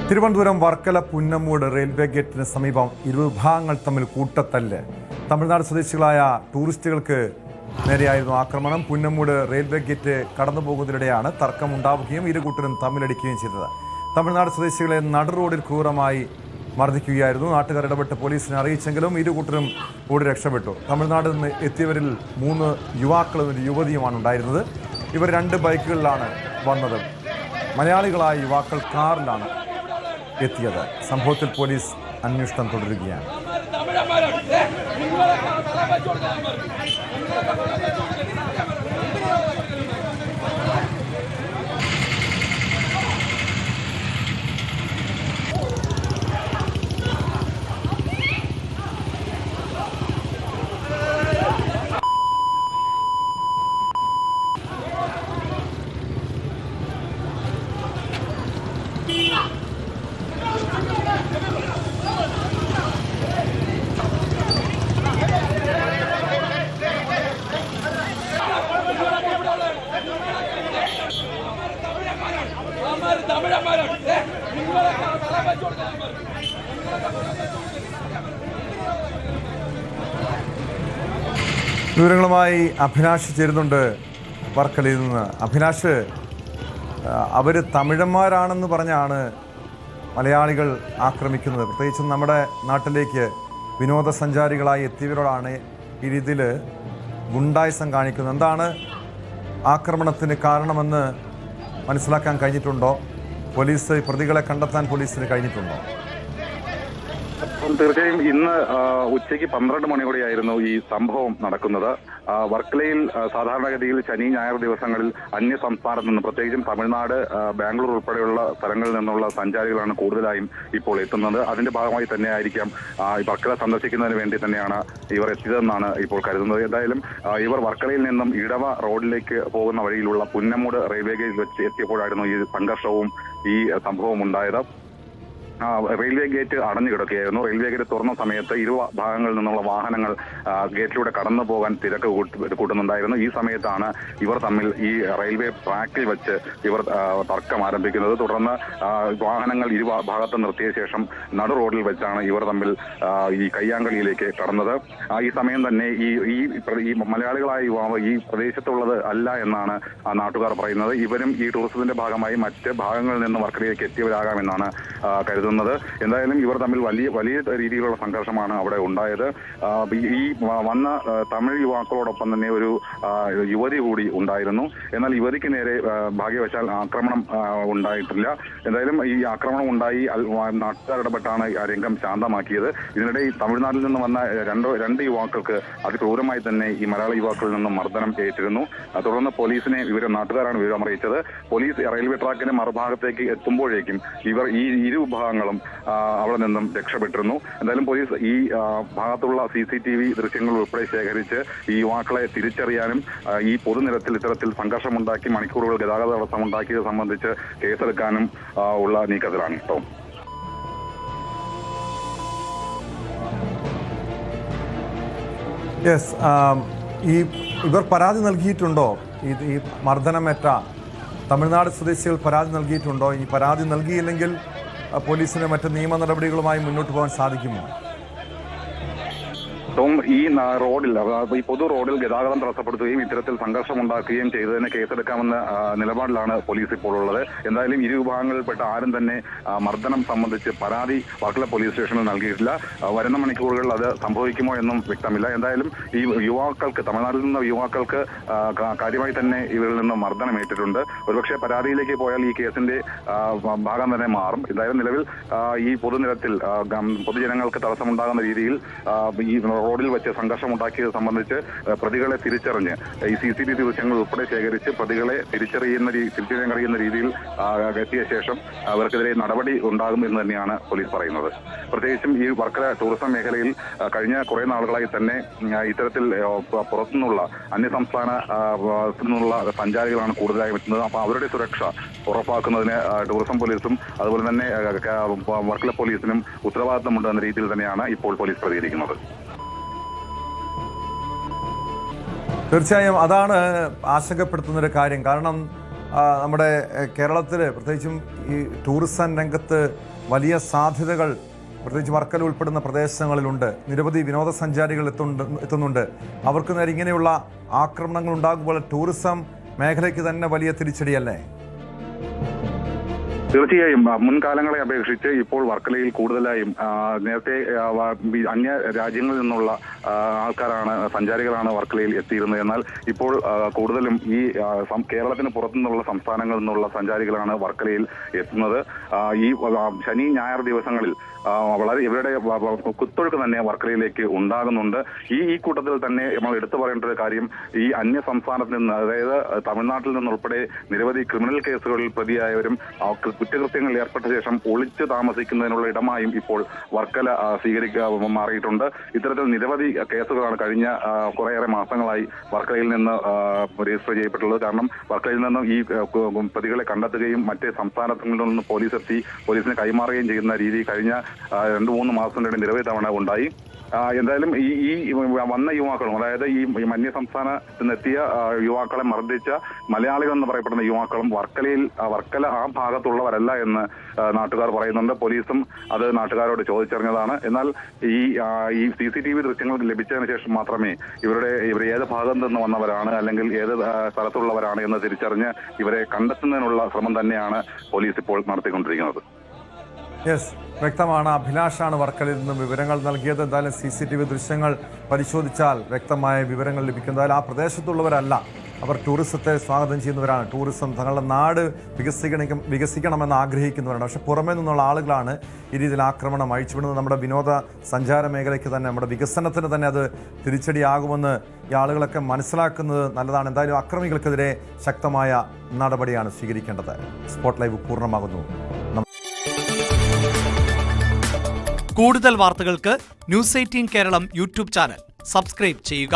Thiruvananthapuram Varkala Punnamoodu railway ഗേറ്റിന് സമീപം ഇരുവിഭാഗങ്ങൾ തമ്മിൽ കൂട്ടത്തല്ല്. തമിഴ്നാട് സ്വദേശികളായ ടൂറിസ്റ്റുകൾക്ക് നേരെയായിരുന്നു ആക്രമണം. പുന്നമൂട് റെയിൽവേ ഗേറ്റ് കടന്നുപോകുന്നതിനിടെയാണ് തർക്കമുണ്ടാവുകയും ഇരുകൂട്ടരും തമ്മിലടിക്കുകയും ചെയ്തത്. തമിഴ്നാട് സ്വദേശികളെ നടു റോഡിൽ ക്രൂരമായി മർദ്ദിക്കുകയായിരുന്നു. നാട്ടുകാർ ഇടപെട്ട് പോലീസിനെ അറിയിച്ചെങ്കിലും ഇരുകൂട്ടരും ഓടി രക്ഷപ്പെട്ടു. തമിഴ്നാട്ടിൽ നിന്ന് എത്തിയവരിൽ 3 യുവാക്കളും ഒരു യുവതിയുമാണ് ഉണ്ടായിരുന്നത്. ഇവർ 2 ബൈക്കുകളിലാണ് വന്നത്. മലയാളികളായ യുവാക്കൾ കാറിലാണ് എത്തിയത്. സംഭവത്തിൽ പോലീസ് അന്വേഷണം തുടരുകയാണ്. വിവരങ്ങളുമായി അഭിലാഷ് ചേരുന്നുണ്ട് വർക്കലയിൽ നിന്ന്. അഭിലാഷ്, അവർ തമിഴന്മാരാണെന്ന് പറഞ്ഞാണ് മലയാളികൾ ആക്രമിക്കുന്നത്. പ്രത്യേകിച്ചും നമ്മുടെ നാട്ടിലേക്ക് വിനോദസഞ്ചാരികളായി എത്തിയവരോടാണ് ഈ രീതിയിൽ ഗുണ്ടായിസം കാണിക്കുന്നത്. എന്താണ് ആക്രമണത്തിന് കാരണമെന്ന് മനസ്സിലാക്കാൻ കഴിഞ്ഞിട്ടുണ്ടോ? പോലീസ് പ്രതികളെ കണ്ടെത്താൻ പോലീസിന് കഴിഞ്ഞിട്ടുണ്ടോ? തീർച്ചയായും ഇന്ന് ഉച്ചയ്ക്ക് 12 മണിയോടെയായിരുന്നു ഈ സംഭവം നടക്കുന്നത്. വർക്കലയിൽ സാധാരണഗതിയിൽ ശനി ഞായർ ദിവസങ്ങളിൽ അന്യ സംസ്ഥാനത്ത് നിന്ന്, പ്രത്യേകിച്ചും തമിഴ്നാട്, ബാംഗ്ലൂർ ഉൾപ്പെടെയുള്ള സ്ഥലങ്ങളിൽ നിന്നുള്ള സഞ്ചാരികളാണ് കൂടുതലായും ഇപ്പോൾ എത്തുന്നത്. അതിന്റെ ഭാഗമായി തന്നെ ആയിരിക്കാം വർക്കല സന്ദർശിക്കുന്നതിന് വേണ്ടി തന്നെയാണ് ഇവർ എത്തിയതെന്നാണ് ഇപ്പോൾ കരുതുന്നത്. എന്തായാലും ഇവർ വർക്കലയിൽ നിന്നും ഇടവ റോഡിലേക്ക് പോകുന്ന വഴിയിലുള്ള പുന്നമൂട് റെയിൽവേ ഗേറ്റിൽ വെച്ച് എത്തിയപ്പോഴായിരുന്നു ഈ സംഘർഷവും ഈ സംഭവം ഉണ്ടായത്. റെയിൽവേ ഗേറ്റ് അടഞ്ഞു കിടക്കുകയായിരുന്നു. റെയിൽവേ ഗേറ്റ് തുറന്ന സമയത്ത് ഇരുഭാഗങ്ങളിൽ നിന്നുള്ള വാഹനങ്ങൾ ഗേറ്റിലൂടെ കടന്നു പോകാൻ തിരക്ക് കൂട്ടുന്നുണ്ടായിരുന്നു. ഈ സമയത്താണ് ഇവർ തമ്മിൽ ഈ റെയിൽവേ ട്രാക്കിൽ വെച്ച് ഇവർ തർക്കം ആരംഭിക്കുന്നത്. തുടർന്ന് വാഹനങ്ങൾ ഇരുഭാഗത്ത് നിർത്തിയ ശേഷം നടു റോഡിൽ വെച്ചാണ് ഇവർ തമ്മിൽ ഈ കയ്യാങ്കളിയിലേക്ക് കടന്നത്. ഈ സമയം തന്നെ ഈ മലയാളികളായ യുവാവ് ഈ പ്രദേശത്തുള്ളത് അല്ല എന്നാണ് നാട്ടുകാർ പറയുന്നത്. ഇവരും ഈ ടൂറിസത്തിന്റെ ഭാഗമായി മറ്റ് ഭാഗങ്ങളിൽ നിന്ന് വർക്കലയിലേക്ക് എത്തിയവരാകാമെന്നാണ് കരുതുന്നത്. എന്തായാലും ഇവർ തമ്മിൽ വലിയ രീതിയിലുള്ള സംഘർഷമാണ് അവിടെ ഉണ്ടായത്. ഈ വന്ന തമിഴ് യുവാക്കളോടൊപ്പം തന്നെ ഒരു യുവതി കൂടി ഉണ്ടായിരുന്നു. എന്നാൽ യുവതിക്ക് നേരെ ഭാഗ്യവശാൽ ആക്രമണം ഉണ്ടായിട്ടില്ല. എന്തായാലും ഈ ആക്രമണം ഉണ്ടായി നാട്ടുകാർ ഇടപെട്ടാണ് രംഗം ശാന്തമാക്കിയത്. ഇതിനിടെ ഈ തമിഴ്നാട്ടിൽ നിന്ന് വന്ന രണ്ട് യുവാക്കൾക്ക് അതിക്രൂരമായി തന്നെ ഈ മലയാള യുവാക്കളിൽ നിന്നും മർദ്ദനം ഏറ്റിരുന്നു. തുടർന്ന് പോലീസിനെ നാട്ടുകാരാണ് വിവരം അറിയിച്ചത്. പോലീസ് റെയിൽവേ ട്രാക്കിന്റെ മറുഭാഗത്തേക്ക് എത്തുമ്പോഴേക്കും ഇവർ ഈ ഇരുവിഭാഗങ്ങളും അവിടെ നിന്നും രക്ഷപ്പെട്ടിരുന്നു. എന്തായാലും പോലീസ് ഈ ഭാഗത്തുള്ള CCTV ദൃശ്യങ്ങൾ ഉൾപ്പെടെ ശേഖരിച്ച് ഈ യുവാക്കളെ തിരിച്ചറിയാനും ഈ പൊതുനിരത്തിൽ ഇത്തരത്തിൽ സംഘർഷമുണ്ടാക്കി മണിക്കൂറുകൾ ഗതാഗത തടസ്സമുണ്ടാക്കിയത് സംബന്ധിച്ച് കേസെടുക്കാനും ഉള്ള നീക്കത്തിലാണ്. കേട്ടോ, ഇവർ പരാതി നൽകിയിട്ടുണ്ടോ? ഈ മർദ്ദനമേറ്റ തമിഴ്നാട് സ്വദേശികൾ പരാതി നൽകിയിട്ടുണ്ടോ? ഈ പരാതി നൽകിയില്ലെങ്കിൽ പോലീസിന് മറ്റ് നിയമ നടപടികളുമായി മുന്നോട്ട് പോകാൻ സാധിക്കുമോ? ഈ റോഡിൽ, ഈ പൊതു റോഡിൽ ഗതാഗതം തടസ്സപ്പെടുത്തുകയും ഇത്തരത്തിൽ സംഘർഷമുണ്ടാക്കുകയും ചെയ്തതിന് കേസെടുക്കാമെന്ന നിലപാടിലാണ് പോലീസ് ഇപ്പോൾ ഉള്ളത്. എന്തായാലും ഇരുവിഭാഗങ്ങളിൽപ്പെട്ട ആരും തന്നെ മർദ്ദനം സംബന്ധിച്ച് പരാതി വർക്കല പോലീസ് സ്റ്റേഷനിൽ നൽകിയിട്ടില്ല. വരുന്ന മണിക്കൂറുകളിൽ അത് സംഭവിക്കുമോ എന്നും വ്യക്തമില്ല. എന്തായാലും ഈ യുവാക്കൾക്ക്, തമിഴ്നാട്ടിൽ നിന്ന് യുവാക്കൾക്ക് കാര്യമായി തന്നെ ഇവരിൽ നിന്ന് മർദ്ദനം ഏറ്റിട്ടുണ്ട്. ഒരുപക്ഷെ പരാതിയിലേക്ക് പോയാൽ ഈ കേസിന്റെ ഭാഗം തന്നെ മാറും. എന്തായാലും നിലവിൽ ഈ പൊതുനിരത്തിൽ പൊതുജനങ്ങൾക്ക് തടസ്സമുണ്ടാകുന്ന രീതിയിൽ ഈ റോഡിൽ വെച്ച് സംഘർഷമുണ്ടാക്കിയത് സംബന്ധിച്ച് പ്രതികളെ തിരിച്ചറിഞ്ഞ് ഈ CCTV ദൃശ്യങ്ങൾ ഉൾപ്പെടെ ശേഖരിച്ച് പ്രതികളെ തിരിച്ചറിയാൻ കഴിയുന്ന രീതിയിൽ എത്തിയ ശേഷം അവർക്കെതിരെ നടപടി ഉണ്ടാകും എന്ന് തന്നെയാണ് പോലീസ് പറയുന്നത്. പ്രത്യേകിച്ചും ഈ വർക്കല ടൂറിസം മേഖലയിൽ കഴിഞ്ഞ കുറെ നാളുകളായി തന്നെ ഇത്തരത്തിൽ പുറത്തുനിന്നുള്ള അന്യസംസ്ഥാന സഞ്ചാരികളാണ് കൂടുതലായി എത്തുന്നത്. അപ്പോൾ അവരുടെ സുരക്ഷ ഉറപ്പാക്കുന്നതിന് ടൂറിസം പോലീസും അതുപോലെ തന്നെ വർക്കല പോലീസിനും ഉത്തരവാദിത്തമുണ്ട് എന്ന രീതിയിൽ തന്നെയാണ് ഇപ്പോൾ പോലീസ് പ്രതികരിക്കുന്നത്. തീർച്ചയായും അതാണ് ആശങ്കപ്പെടുത്തുന്നൊരു കാര്യം. കാരണം നമ്മുടെ കേരളത്തിൽ പ്രത്യേകിച്ചും ഈ ടൂറിസം രംഗത്ത് വലിയ സാധ്യതകൾ പ്രത്യേകിച്ച് വർക്കല ഉൾപ്പെടുന്ന പ്രദേശങ്ങളിലുണ്ട്. നിരവധി വിനോദസഞ്ചാരികൾ എത്തുന്നുണ്ട്. അവർക്ക് നേരെ ഇങ്ങനെയുള്ള ആക്രമണങ്ങൾ ഉണ്ടാകുമ്പോൾ ടൂറിസം മേഖലയ്ക്ക് തന്നെ വലിയ തിരിച്ചടിയല്ലേ? തീർച്ചയായും മുൻകാലങ്ങളെ അപേക്ഷിച്ച് ഇപ്പോൾ വർക്കലയിൽ കൂടുതലായും നേരത്തെ അന്യ രാജ്യങ്ങളിൽ നിന്നുള്ള സഞ്ചാരികളാണ് വർക്കലയിൽ എത്തിയിരുന്നത്. എന്നാൽ ഇപ്പോൾ കൂടുതലും ഈ കേരളത്തിന് പുറത്തു നിന്നുള്ള സംസ്ഥാനങ്ങളിൽ നിന്നുള്ള സഞ്ചാരികളാണ് വർക്കലയിൽ എത്തുന്നത്. ഈ ശനി ഞായർ ദിവസങ്ങളിൽ വളരെ ഇവരുടെ കുത്തൊഴുക്ക് തന്നെ വർക്കലയിലേക്ക് ഉണ്ടാകുന്നുണ്ട്. ഈ കൂട്ടത്തിൽ തന്നെ നമ്മൾ എടുത്തു പറയേണ്ട ഒരു കാര്യം, ഈ അന്യ സംസ്ഥാനത്ത് നിന്ന്, അതായത് തമിഴ്നാട്ടിൽ നിന്നുൾപ്പെടെ നിരവധി ക്രിമിനൽ കേസുകളിൽ പ്രതിയായവരും കുറ്റകൃത്യങ്ങളിൽ ഏർപ്പെട്ട ശേഷം ഒളിച്ചു താമസിക്കുന്നതിനുള്ള ഇടമായും ഇപ്പോൾ വർക്കല മാറിയിട്ടുണ്ട്. ഇത്തരത്തിൽ നിരവധി കേസുകളാണ് കഴിഞ്ഞ കുറേയേറെ മാസങ്ങളായി വർക്കലയിൽ നിന്ന് രജിസ്റ്റർ ചെയ്യപ്പെട്ടുള്ളത്. കാരണം വർക്കലയിൽ നിന്നും ഈ പ്രതികളെ കണ്ടെത്തുകയും മറ്റേ സംസ്ഥാനങ്ങളിൽ നിന്ന് പോലീസിന് കൈമാറുകയും ചെയ്യുന്ന രീതി കഴിഞ്ഞ 2-3 മാസത്തിനിടെ നിരവധി തവണ ഉണ്ടായി. എന്തായാലും ഈ വന്ന യുവാക്കളും, അതായത് ഈ അന്യ സംസ്ഥാനത്ത് നിന്നെത്തിയ യുവാക്കളെ മർദ്ദിച്ച മലയാളികൾ എന്ന് പറയപ്പെടുന്ന യുവാക്കളും വർക്കല ആ ഭാഗത്തുള്ളവരല്ല എന്ന് നാട്ടുകാർ പറയുന്നുണ്ട്. പോലീസും അത് നാട്ടുകാരോട് ചോദിച്ചറിഞ്ഞതാണ്. എന്നാൽ ഈ CCTV ദൃശ്യങ്ങൾ ലഭിച്ചതിന് ശേഷം മാത്രമേ ഇവർ ഏത് ഭാഗത്ത് നിന്ന് വന്നവരാണ് അല്ലെങ്കിൽ ഏത് സ്ഥലത്തുള്ളവരാണ് എന്ന് തിരിച്ചറിഞ്ഞ് ഇവരെ കണ്ടെത്തുന്നതിനുള്ള ശ്രമം തന്നെയാണ് പോലീസ് ഇപ്പോൾ നടത്തിക്കൊണ്ടിരിക്കുന്നത്. യെസ്, വ്യക്തമാണ്. അഭിലാഷാണ് വർക്കലയിൽ നിന്നും വിവരങ്ങൾ നൽകിയത്. എന്തായാലും CCTV ദൃശ്യങ്ങൾ പരിശോധിച്ചാൽ വ്യക്തമായ വിവരങ്ങൾ ലഭിക്കും. ആ പ്രദേശത്തുള്ളവരല്ല, അവർ ടൂറിസത്തെ സ്വാഗതം ചെയ്യുന്നവരാണ്. ടൂറിസം തങ്ങളുടെ നാട് വികസിക്കണമെന്ന് ആഗ്രഹിക്കുന്നവരാണ്. പക്ഷെ പുറമേ നിന്നുള്ള ആളുകളാണ് ഈ രീതിയിൽ ആക്രമണം അഴിച്ചുവിടുന്നത്. നമ്മുടെ വിനോദ സഞ്ചാര മേഖലയ്ക്ക് തന്നെ, നമ്മുടെ വികസനത്തിന് തന്നെ അത് തിരിച്ചടിയാകുമെന്ന് ഈ ആളുകളൊക്കെ മനസ്സിലാക്കുന്നത് നല്ലതാണ്. എന്തായാലും അക്രമികൾക്കെതിരെ ശക്തമായ നടപടിയാണ് സ്വീകരിക്കേണ്ടത്. സ്പോട്ട് ലൈവ് പൂർണ്ണമാകുന്നു. കൂടുതൽ വാർത്തകൾക്ക് News 18 Keralam YouTube channel subscribe ചെയ്യുക.